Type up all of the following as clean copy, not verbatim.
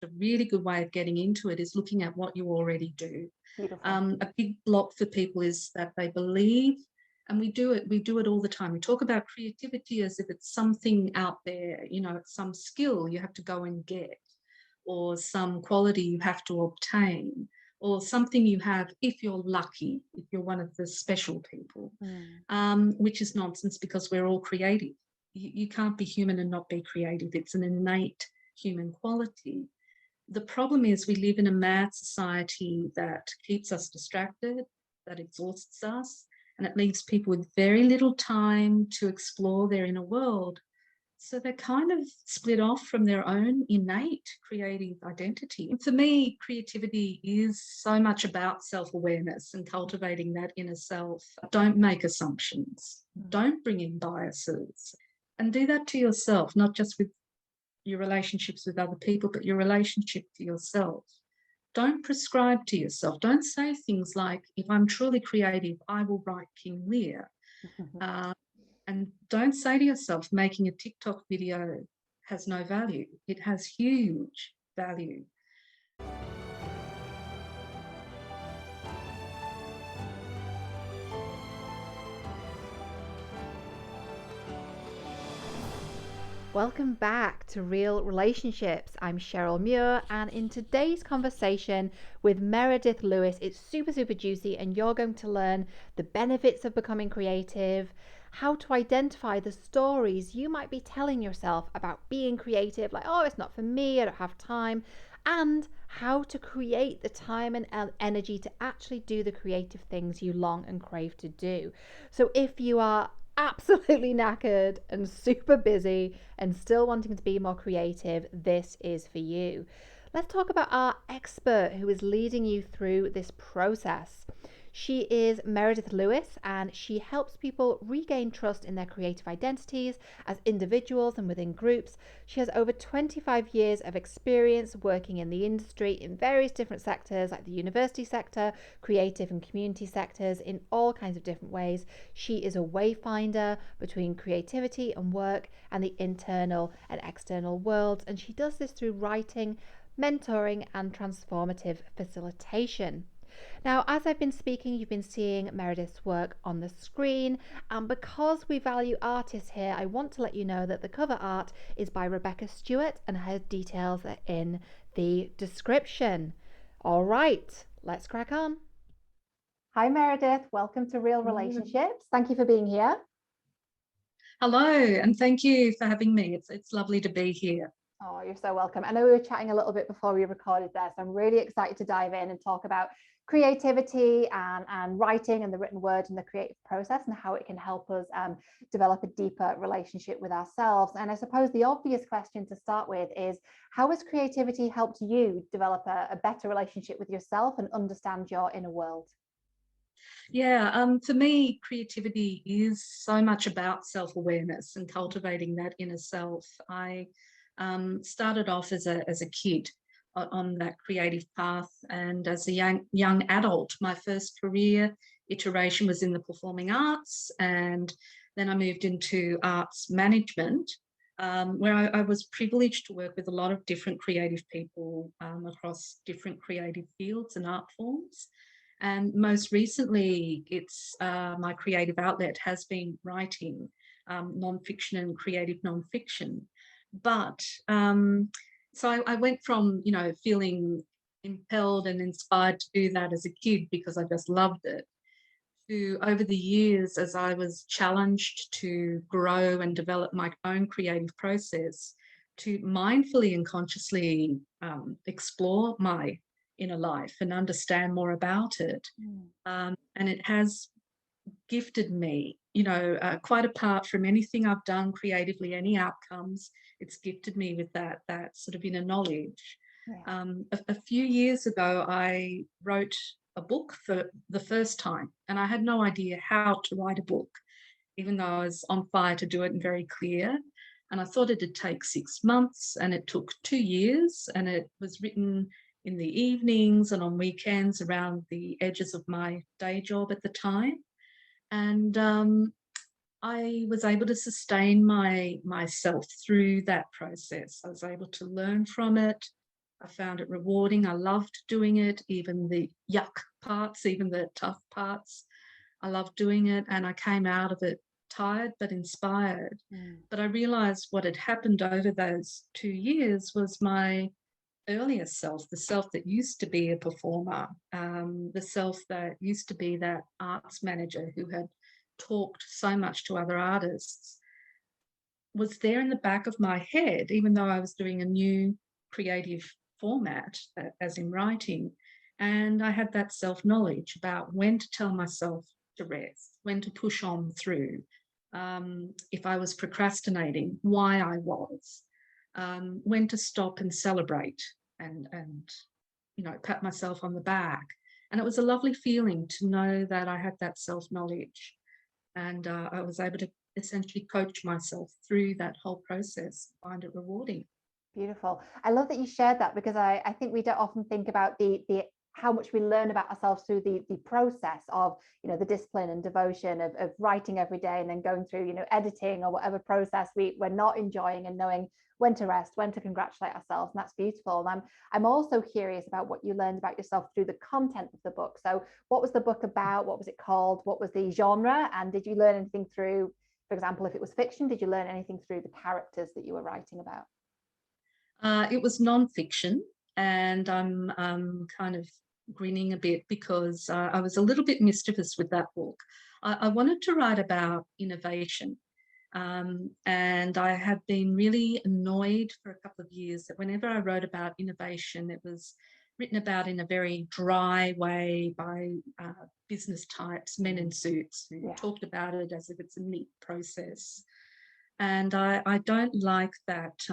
a really good way of getting into it is looking at what you already do. Beautiful. A big block for people is that they believe, and we do it all the time. We talk about creativity as if it's something out there, it's some skill you have to go and get, or some quality you have to obtain, or something you have if you're lucky, if you're one of the special people, Mm. which is nonsense because we're all creative. You can't be human and not be creative. It's an innate human quality. The problem is we live in a mad society that keeps us distracted, that exhausts us, and it leaves people with very little time to explore their inner world. So they're kind of split off from their own innate creative identity. And for me, creativity is so much about self-awareness and cultivating that inner self. Don't make assumptions. Don't bring in biases. And do that to yourself, not just with your relationships with other people, but your relationship to yourself. Don't prescribe to yourself. Don't say things like, if I'm truly creative, I will write King Lear. Uh, and don't say to yourself, making a TikTok video has no value. It has huge value. Welcome back to Real Relationships. I'm Cheryl Muir, and in today's conversation with Meredith Lewis, it's super, super juicy, and you're going to learn the benefits of becoming creative, how to identify the stories you might be telling yourself about being creative, like, oh, it's not for me, I don't have time, and how to create the time and energy to actually do the creative things you long and crave to do. So if you are absolutely knackered and super busy and still wanting to be more creative, this is for you. Let's talk about our expert who is leading you through this process. She is Meredith Lewis, and she helps people regain trust in their creative identities as individuals and within groups. She has over 25 years of experience working in the industry in various different sectors, like the university sector, creative and community sectors, in all kinds of different ways. She is a wayfinder between creativity and work and the internal and external worlds, and she does this through writing, mentoring, and transformative facilitation. Now, as I've been speaking, you've been seeing Meredith's work on the screen, and because we value artists here, I want to let you know that the cover art is by Rebecca Stewart, and her details are in the description. All right, let's crack on. Hi, Meredith. Welcome to Real Relationships. Thank you for being here. Hello, and thank you for having me. It's lovely to be here. Oh, you're so welcome. I know we were chatting a little bit before we recorded there, so I'm really excited to dive in and talk about creativity and writing and the written word and the creative process and how it can help us develop a deeper relationship with ourselves. And I suppose the obvious question to start with is, how has creativity helped you develop a better relationship with yourself and understand your inner world? Yeah, for me, creativity is so much about self-awareness and cultivating that inner self. I started off as a kid on that creative path, and as a young adult, my first career iteration was in the performing arts, and then I moved into arts management, where I was privileged to work with a lot of different creative people across different creative fields and art forms. And most recently, it's my creative outlet has been writing nonfiction and creative nonfiction. But so I went from, feeling impelled and inspired to do that as a kid because I just loved it, to over the years, as I was challenged to grow and develop my own creative process, to mindfully and consciously explore my inner life and understand more about it. And it has gifted me, quite apart from anything I've done creatively, any outcomes, it's gifted me with that sort of inner knowledge. Yeah. A few years ago, I wrote a book for the first time, and I had no idea how to write a book, even though I was on fire to do it and very clear. And I thought it'd take 6 months, and it took 2 years, and it was written in the evenings and on weekends around the edges of my day job at the time. And I was able to sustain myself through that process. I was able to learn from it, I found it rewarding. I loved doing it, even the yuck parts, even the tough parts. I loved doing it, and I came out of it tired but inspired. Mm. But I realized what had happened over those 2 years was my earlier self, the self that used to be a performer, the self that used to be that arts manager who had talked so much to other artists, was there in the back of my head, even though I was doing a new creative format, as in writing. And I had that self knowledge about when to tell myself to rest, when to push on through, if I was procrastinating, why I was, when to stop and celebrate and pat myself on the back. And it was a lovely feeling to know that I had that self knowledge, and I was able to essentially coach myself through that whole process, find it rewarding. Beautiful. I love that you shared that, because I think we don't often think about the how much we learn about ourselves through the process of, the discipline and devotion of writing every day, and then going through, editing or whatever process we're not enjoying, and knowing when to rest, when to congratulate ourselves. And that's beautiful. And I'm also curious about what you learned about yourself through the content of the book. So what was the book about? What was it called? What was the genre? And did you learn anything through, for example, if it was fiction, did you learn anything through the characters that you were writing about? It was non-fiction, and I'm kind of grinning a bit because I was a little bit mischievous with that book. I wanted to write about innovation, and I had been really annoyed for a couple of years that whenever I wrote about innovation, it was written about in a very dry way by business types, men in suits, who talked about it as if it's a neat process. And I don't like that.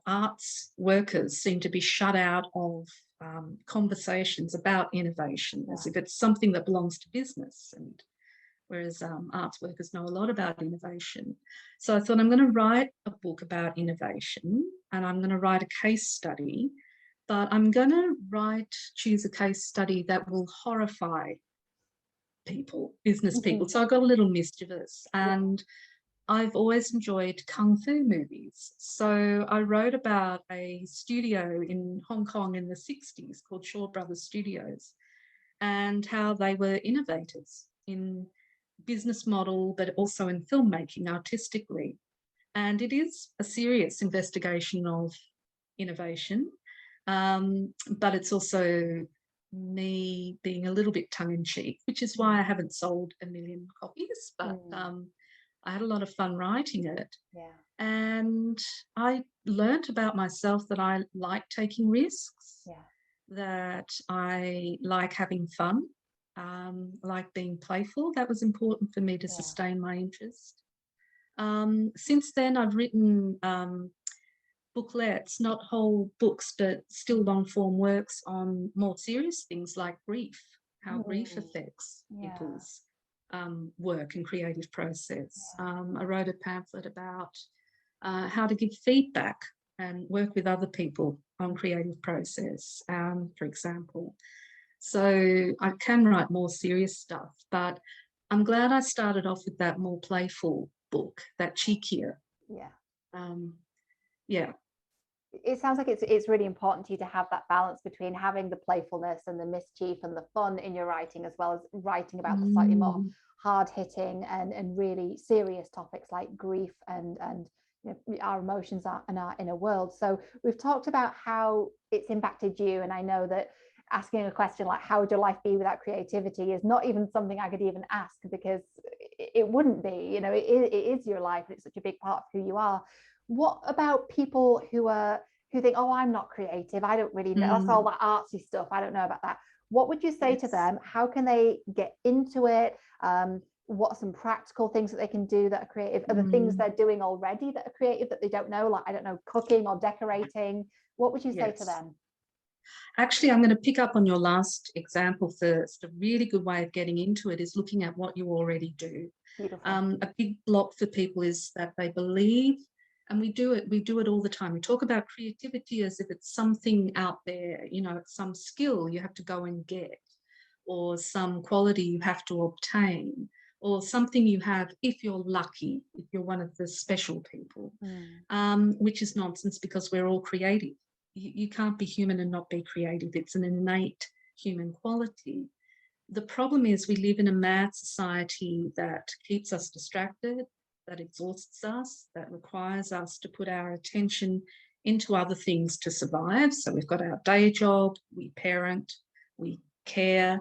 Arts workers seem to be shut out of conversations about innovation, as if it's something that belongs to business, and whereas arts workers know a lot about innovation. So I thought, I'm going to write a book about innovation, and I'm going to write a case study, but I'm going to choose a case study that will horrify people, business people. So I got a little mischievous, and I've always enjoyed kung fu movies. So I wrote about a studio in Hong Kong in the 60s called Shaw Brothers Studios, and how they were innovators in business model, but also in filmmaking artistically. And it is a serious investigation of innovation, but it's also me being a little bit tongue-in-cheek, which is why I haven't sold 1 million copies, but I had a lot of fun writing it. Yeah. And I learnt about myself that I like taking risks, that I like having fun, like being playful. That was important for me to sustain my interest. Since then, I've written booklets, not whole books, but still long-form works on more serious things like grief, how grief affects people's work and creative process. I wrote a pamphlet about how to give feedback and work with other people on creative process, for example. So I can write more serious stuff, but I'm glad I started off with that more playful book, that cheekier. Yeah. It sounds like it's really important to you to have that balance between having the playfulness and the mischief and the fun in your writing, as well as writing about the slightly more hard-hitting and really serious topics like grief and our emotions and our inner world. So we've talked about how it's impacted you, and I know that asking a question like how would your life be without creativity is not even something I could even ask, because it wouldn't be. It is your life, and it's such a big part of who you are. What about people who think, oh, I'm not creative, I don't really know, that's all that artsy stuff, I don't know about that? What would you say to them? How can they get into it? What are some practical things that they can do that are creative? Are the things they're doing already that are creative that they don't know, like, I don't know, cooking or decorating? What would you say to them? Actually, I'm going to pick up on your last example first. A really good way of getting into it is looking at what you already do. A big block for people is that they believe, and we do it all the time. We talk about creativity as if it's something out there, some skill you have to go and get, or some quality you have to obtain, or something you have if you're lucky, if you're one of the special people, which is nonsense, because we're all creative. you can't be human and not be creative. It's an innate human quality. The problem is we live in a mad society that keeps us distracted, that exhausts us, that requires us to put our attention into other things to survive. So we've got our day job, we parent, we care,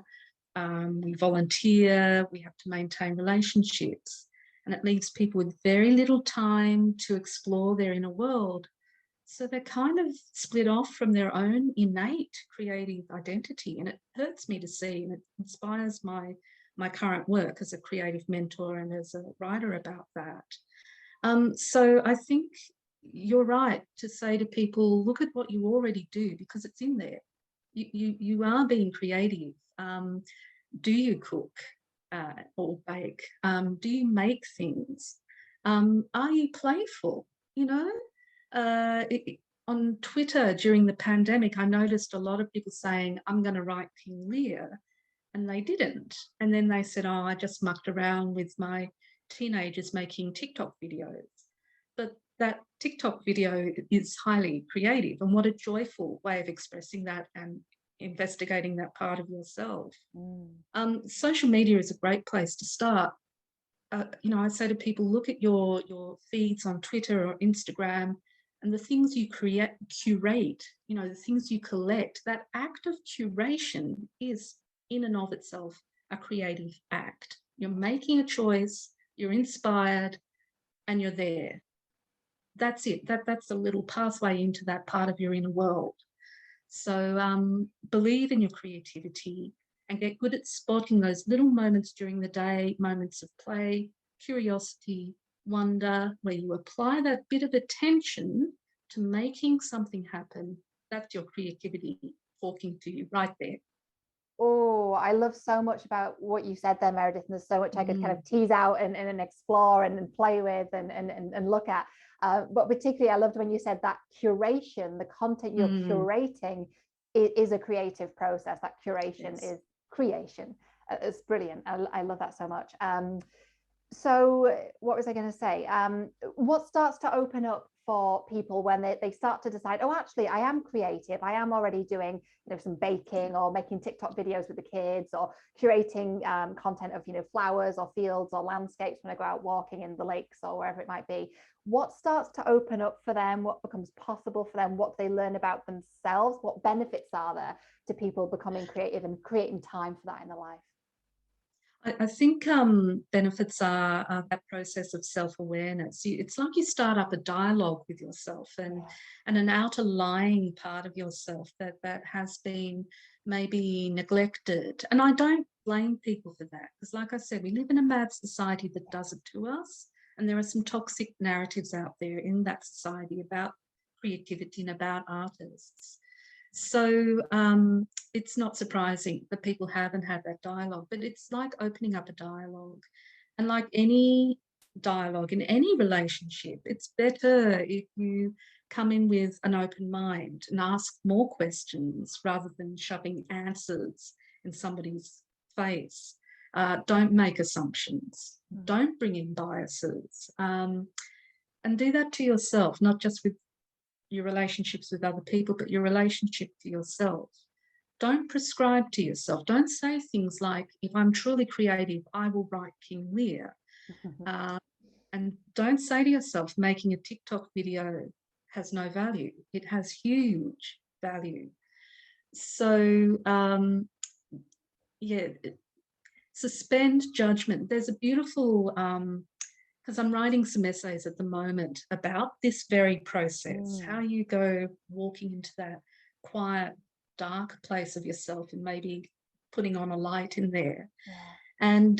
we volunteer, we have to maintain relationships. And it leaves people with very little time to explore their inner world. So they're kind of split off from their own innate creative identity. And it hurts me to see, and it inspires my current work as a creative mentor and as a writer about that. So I think you're right to say to people, look at what you already do, because it's in there. You are being creative. Do you cook or bake? Do you make things? Are you playful? You know, on Twitter during the pandemic, I noticed a lot of people saying, I'm going to write King Lear, and they didn't. And then they said, oh, I just mucked around with my teenagers making TikTok videos. But that TikTok video is highly creative, and what a joyful way of expressing that and investigating that part of yourself. Social media is a great place to start. You know, I say to people, look at your feeds on Twitter or Instagram, and the things you curate, you know, the things you collect. That act of curation is in and of itself a creative act. You're making a choice, you're inspired, and you're there. That's it. That's a little pathway into that part of your inner world. So believe in your creativity and get good at spotting those little moments during the day, moments of play, curiosity, wonder, where you apply that bit of attention to making something happen. That's your creativity talking to you right there. Oh, I love so much about what you said there, Meredith, and there's so much I could kind of tease out and explore and play with and look at. But particularly, I loved when you said that curation, the content you're curating is a creative process. That curation is creation. It's brilliant. I love that so much. So what was I going to say? What starts to open up for people when they start to decide, oh, actually, I am creative. I am already doing, you know, some baking or making TikTok videos with the kids or curating content of, you know, flowers or fields or landscapes when I go out walking in the lakes or wherever it might be. What starts to open up for them? What becomes possible for them? What they learn about themselves? What benefits are there to people becoming creative and creating time for that in their life? I think benefits are that process of self-awareness. It's like you start up a dialogue with yourself and an outer lying part of yourself that has been maybe neglected. And I don't blame people for that, because like I said, we live in a mad society that does it to us. And there are some toxic narratives out there in that society about creativity and about artists. So it's not surprising that people haven't had that dialogue, but it's like opening up a dialogue. And like any dialogue in any relationship, it's better if you come in with an open mind and ask more questions rather than shoving answers in somebody's face. Don't make assumptions. Don't bring in biases. And do that to yourself, not just with your relationships with other people, but your relationship to yourself. Don't prescribe to yourself. Don't say things like, if I'm truly creative, I will write King Lear. And don't say to yourself, making a TikTok video has no value. It has huge value. So, yeah, suspend judgment. There's a beautiful because I'm writing some essays at the moment about this very process, how you go walking into that quiet, dark place of yourself and maybe putting on a light in there. And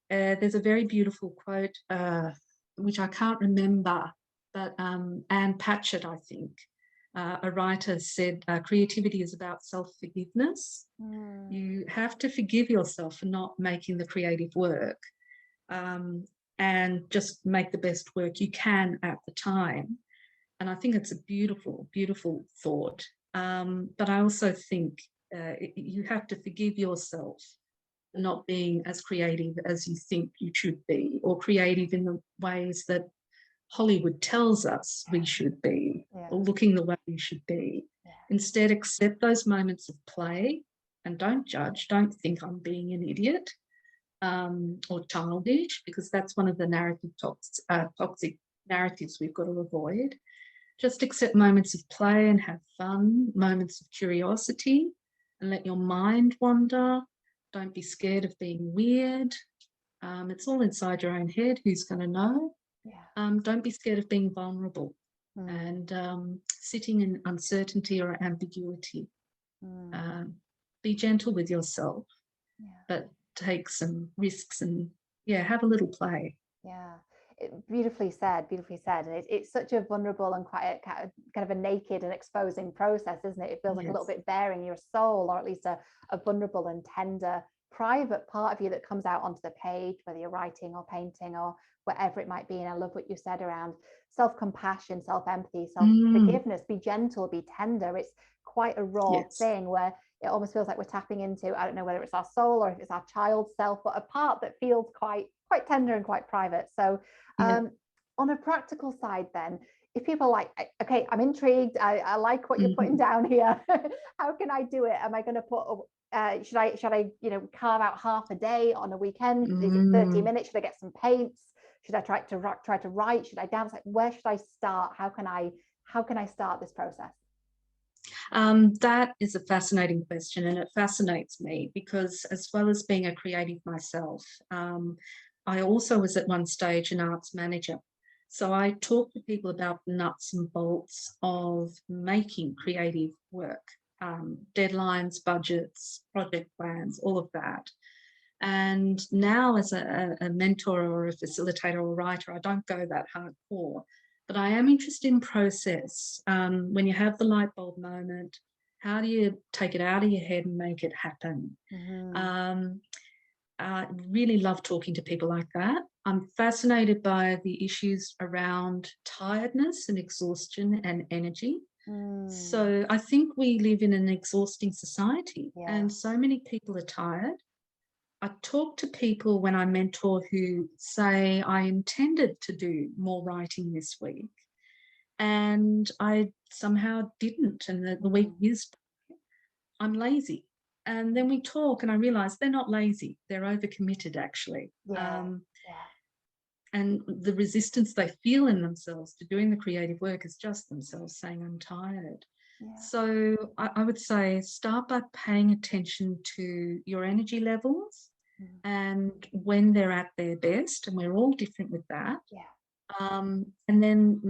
there's a very beautiful quote, which I can't remember, but Anne Patchett, I think, a writer, said, creativity is about self-forgiveness. You have to forgive yourself for not making the creative work. And just make the best work you can at the time. And I think it's a beautiful, beautiful thought. But I also think you have to forgive yourself for not being as creative as you think you should be, or creative in the ways that Hollywood tells us we should be, or looking the way we should be. Instead, accept those moments of play and don't judge. Don't think I'm being an idiot or childish, because that's one of the toxic narratives we've got to avoid. Just accept moments of play and have fun, moments of curiosity, and let your mind wander. Don't be scared of being weird. It's all inside your own head. Who's going to know? Don't be scared of being vulnerable and sitting in uncertainty or ambiguity. Be gentle with yourself, but take some risks and have a little play. Beautifully said, and it's such a vulnerable and quite a kind of a naked and exposing process, isn't it? It feels like a little bit bearing your soul, or at least a vulnerable and tender private part of you that comes out onto the page, whether you're writing or painting or whatever it might be. And I love what you said around self-compassion, self-empathy, self-forgiveness. Be gentle, be tender. It's quite a raw thing where it almost feels like we're tapping into, I don't know whether it's our soul or if it's our child's self, but a part that feels quite tender and quite private. So on a practical side then, if people are like, okay, I'm intrigued, I like what you're putting down here, how can I do it? Am I going to put should I carve out half a day on a weekend? Is it 30 minutes? Should I get some paints? Should I try to write? Should I dance? Like, where should I start? How can I start this process? That is a fascinating question, and it fascinates me because, as well as being a creative myself, I also was at one stage an arts manager. So I talk to people about the nuts and bolts of making creative work, deadlines, budgets, project plans, all of that. And now as a mentor or a facilitator or a writer, I don't go that hardcore, but I am interested in process. When you have the light bulb moment, how do you take it out of your head and make it happen? I really love talking to people like that. I'm fascinated by the issues around tiredness and exhaustion and energy. So I think we live in an exhausting society, and so many people are tired. I talk to people when I mentor who say, I intended to do more writing this week and I somehow didn't, and the week is, I'm lazy. And then we talk and I realize they're not lazy, they're overcommitted actually. And the resistance they feel in themselves to doing the creative work is just themselves saying, I'm tired. So I would say start by paying attention to your energy levels and when they're at their best, and we're all different with that. And then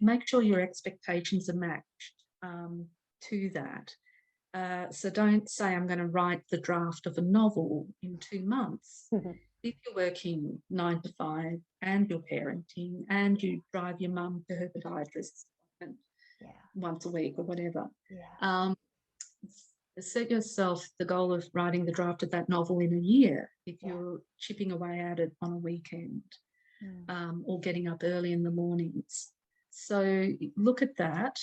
make sure your expectations are matched to that. So don't say, I'm going to write the draft of a novel in 2 months. If you're working 9 to 5 and you're parenting and you drive your mum to her podiatrist's appointment once a week or whatever, set yourself the goal of writing the draft of that novel in a year if you're chipping away at it on a weekend or getting up early in the mornings. So look at that.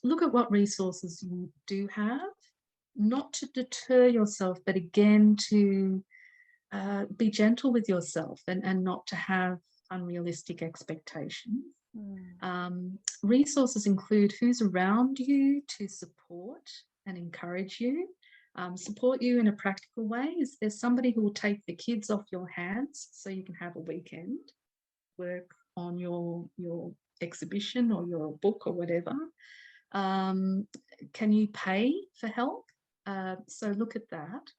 Look at what resources you do have, not to deter yourself, but again to be gentle with yourself and not to have unrealistic expectations. Resources include who's around you to support and encourage you, support you in a practical way. Is there somebody who will take the kids off your hands so you can have a weekend, work on your exhibition or your book or whatever? Can you pay for help? So look at that.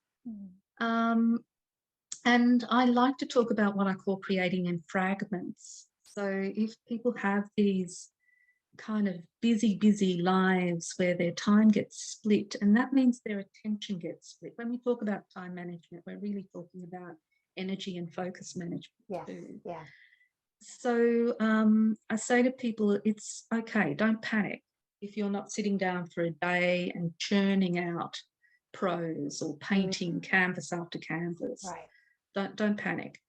And I like to talk about what I call creating in fragments. So if people have these kind of busy lives where their time gets split, and that means their attention gets split. When we talk about time management, we're really talking about energy and focus management too. So I say to people, it's okay, don't panic if you're not sitting down for a day and churning out prose or painting canvas after canvas. Don't panic.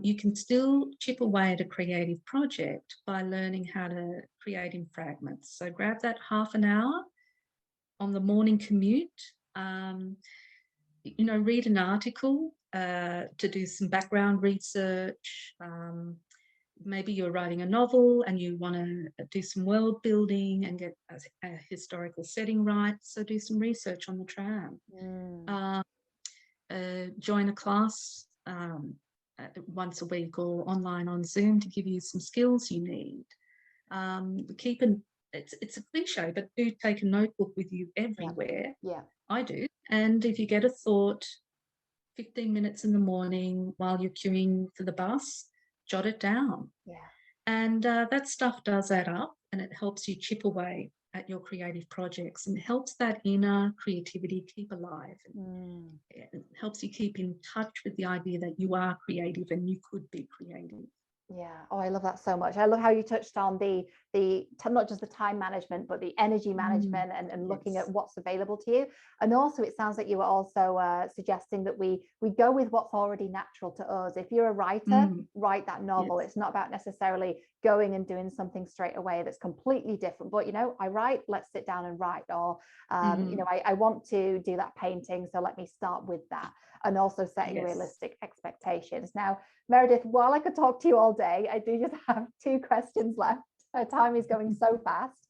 You can still chip away at a creative project by learning how to create in fragments. So grab that half an hour on the morning commute, read an article to do some background research, maybe you're writing a novel and you want to do some world building and get a historical setting right. So do some research on the tram. Uh, join a class once a week or online on Zoom to give you some skills you need. It's a cliche, but do take a notebook with you everywhere. Yeah. I do. And if you get a thought, 15 minutes in the morning while you're queuing for the bus, jot it down. Yeah. And that stuff does add up, and it helps you chip away at your creative projects and helps that inner creativity keep alive. It helps you keep in touch with the idea that you are creative and you could be creative. Yeah. Oh, I love that so much. I love how you touched on the not just the time management, but the energy management and looking at what's available to you. And also, it sounds like you were also suggesting that we go with what's already natural to us. If you're a writer, write that novel. It's not about necessarily going and doing something straight away that's completely different. But, you know, I write, let's sit down and write. Or, you know, I want to do that painting, so let me start with that. And also setting realistic expectations. Now, Meredith, while I could talk to you all day, I do just have 2 questions left. Our time is going so fast.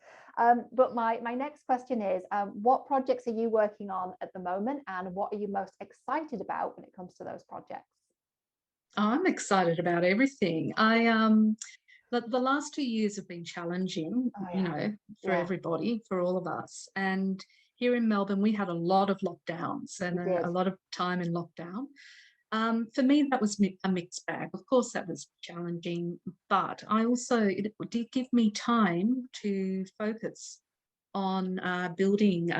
But my next question is, what projects are you working on at the moment, and what are you most excited about when it comes to those projects? I'm excited about everything. The last 2 years have been challenging, you know, for everybody, for all of us. And here in Melbourne, we had a lot of lockdowns and a lot of time in lockdown. For me, that was a mixed bag. Of course, that was challenging, but it did give me time to focus on building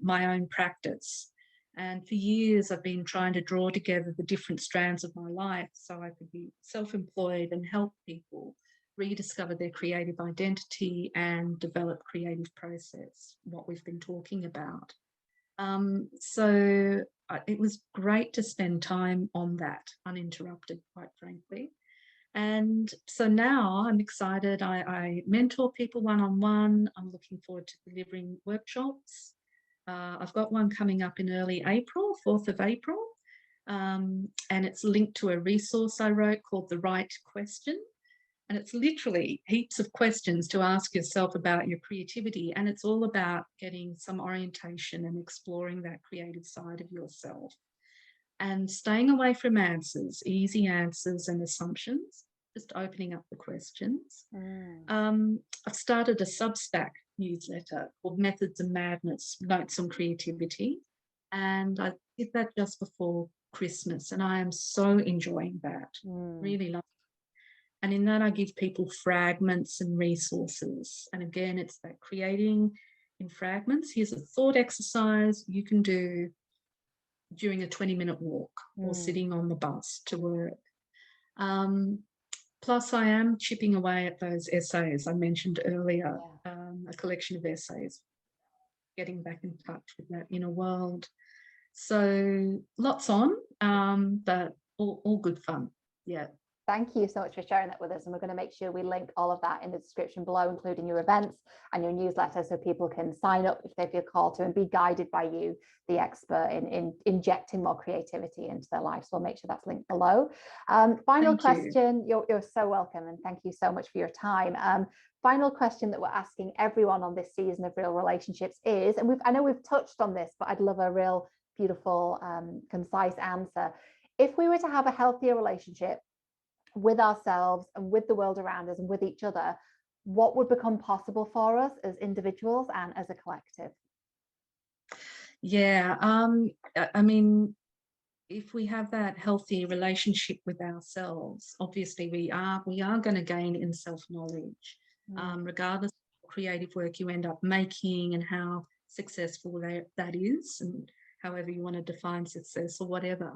my own practice. And for years, I've been trying to draw together the different strands of my life so I could be self-employed and help people rediscover their creative identity and develop creative process, what we've been talking about. It was great to spend time on that uninterrupted, quite frankly. And so now I'm excited. I mentor people one-on-one. I'm looking forward to delivering workshops. I've got one coming up in early April, 4th of April, and it's linked to a resource I wrote called The Right Question. And it's literally heaps of questions to ask yourself about your creativity. And it's all about getting some orientation and exploring that creative side of yourself. And staying away from easy answers and assumptions, just opening up the questions. I've started a Substack newsletter called Methods of Madness, Notes on Creativity. And I did that just before Christmas, and I am so enjoying that. Really love it. And in that, I give people fragments and resources. And again, it's that creating in fragments. Here's a thought exercise you can do during a 20-minute walk or sitting on the bus to work. Plus, I am chipping away at those essays I mentioned earlier, a collection of essays, getting back in touch with that inner world. So lots on, but all good fun. Yeah. Thank you so much for sharing that with us. And we're going to make sure we link all of that in the description below, including your events and your newsletter, so people can sign up if they feel called to and be guided by you, the expert, in injecting more creativity into their life. So we'll make sure that's linked below. Final question. You're so welcome. And thank you so much for your time. Final question that we're asking everyone on this season of Real Relationships is, and I know we've touched on this, but I'd love a real beautiful, concise answer. If we were to have a healthier relationship with ourselves and with the world around us and with each other, what would become possible for us as individuals and as a collective? Yeah, I mean, if we have that healthy relationship with ourselves, obviously we are going to gain in self-knowledge, regardless of creative work you end up making and how successful that is, and however you want to define success or whatever.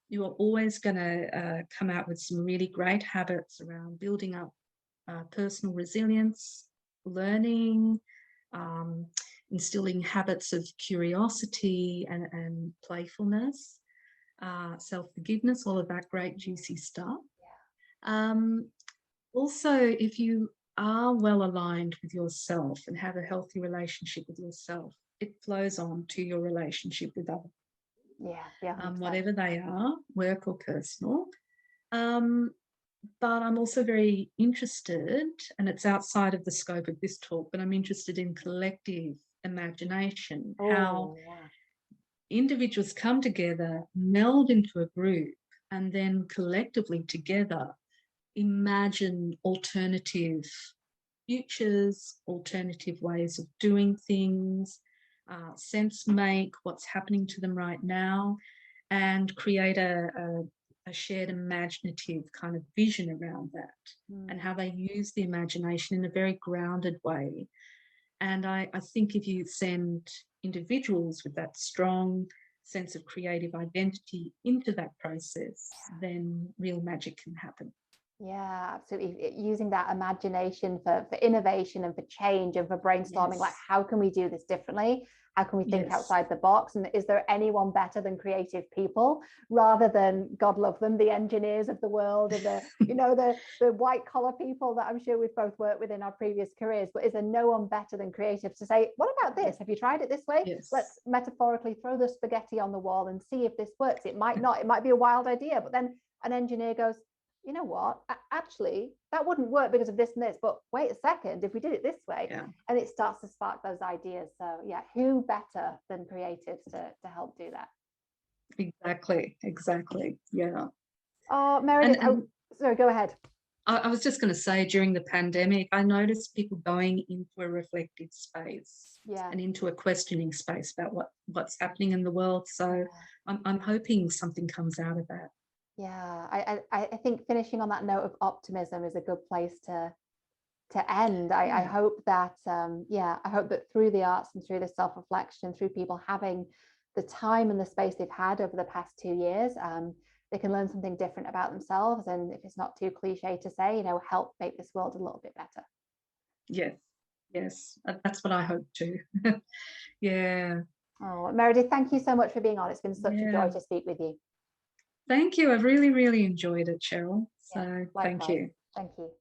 You are always going to come out with some really great habits around building up personal resilience, learning, instilling habits of curiosity and playfulness, self-forgiveness, all of that great juicy stuff. Also, if you are well aligned with yourself and have a healthy relationship with yourself, it flows on to your relationship with others. Whatever they are, work or personal. But I'm also very interested, and it's outside of the scope of this talk, but I'm interested in collective imagination, how Oh, yeah. individuals come together, meld into a group, and then collectively together imagine alternative futures, alternative ways of doing things, sense make what's happening to them right now, and create a shared imaginative kind of vision around that, and Mm. how they use the imagination in a very grounded way. And I think if you send individuals with that strong sense of creative identity into that process, then real magic can happen. Yeah, absolutely. Using that imagination for innovation and for change and for brainstorming, like Yes, how can we do this differently? How can we think yes, outside the box? And is there anyone better than creative people, rather than, God love them, the engineers of the world and the white collar people that I'm sure we've both worked with in our previous careers? But is there no one better than creatives to say, what about this? Have you tried it this way? yes, Let's metaphorically throw the spaghetti on the wall and see if this works. It might not, it might be a wild idea, but then an engineer goes, you know what, actually that wouldn't work because of this and this, but wait a second, if we did it this way, yeah, and it starts to spark those ideas. So yeah, who better than creatives to help do that? exactly, exactly, yeah. Oh, And Meredith, and sorry, go ahead. I was just going to say, during the pandemic, I noticed people going into a reflective space Yeah, and into a questioning space about what's happening in the world. So yeah, I'm hoping something comes out of that. yeah. I think finishing on that note of optimism is a good place to end. I Yeah. hope that yeah, I hope that through the arts and through the self-reflection, through people having the time and the space they've had over the past 2 years, they can learn something different about themselves, and if it's not too cliche to say, help make this world a little bit better. Yes, yes, that's what I hope too. Yeah, Oh, Meredith, thank you so much for being on. It's been such a joy yeah. to speak with you. Thank you. I've really, really enjoyed it, Cheryl. Yeah, So thank likewise. you. Thank you.